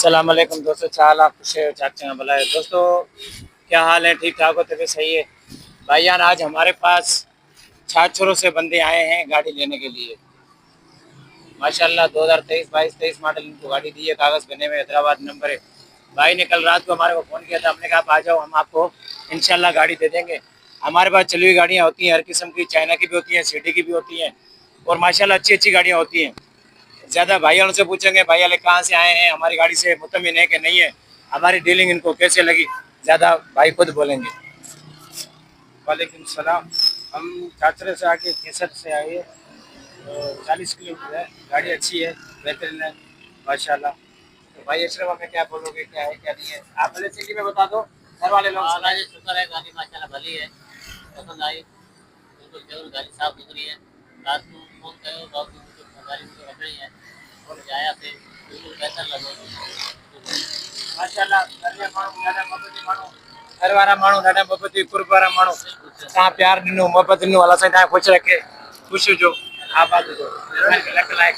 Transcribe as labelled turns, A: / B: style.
A: अस्सलाम वालेकुम दोस्तों, चाल आप खुश है चाचा भला है दोस्तों। क्या हाल है? ठीक ठाक हो? तबीयत सही है भाईजान? आज हमारे पास छाछरों से बंदे आए हैं गाड़ी लेने के लिए। माशाल्लाह 2023 22 23 मॉडल इनको गाड़ी दी है, कागज़ बने में हैदराबाद नंबर है। भाई ने कल रात को हमारे को फ़ोन किया था, हमने कहा आप आ जाओ, हम आपको इंशाल्लाह गाड़ी दे देंगे। हमारे पास चली हुई गाड़ियाँ होती हैं हर किस्म की, चाइना की भी होती हैं, सिटी की भी होती हैं और माशाल्लाह अच्छी अच्छी गाड़ियाँ होती हैं। ज़्यादा भाई उनसे पूछेंगे भाई वाले कहाँ से आए हैं, हमारी गाड़ी से मुतमिन है कि नहीं है, हमारी डीलिंग इनको कैसे लगी, ज़्यादा भाई खुद बोलेंगे।
B: वालेकुम सलाम। हम छात्रे से आके केसर से आए हैं। तो 40 किलोमीटर है। गाड़ी अच्छी है, बेहतरीन है माशाल्लाह।
A: तो भाई अशरफ हमें क्या बोलोगे, क्या है क्या नहीं है? आप भले सिटी में बता दो, घर वाले लोग
C: अल्लाह
A: सुनाए।
C: जी शुक्र है, गाड़ी माशाल्लाह भली है, पसंद आई, बिल्कुल जरूर गाड़ी साफ सुथरी है। रात को फोन करो बहुत गाड़ी मुझे रखनी है और जाया से बिल्कुल बेहतर लगे।
A: माशाल्लाह घर माण्हू ॾाढा मोहबती माण्हू, घर वारा माण्हू ॾाढा मोहबती कुर्ब वारा माण्हू। तव्हां प्यार ॾिनो, मोहबत ॾिनो, अलाह साईं तव्हां ख़ुशि रखे, ख़ुशि हुजो, आबाद हुजो। लख लाइक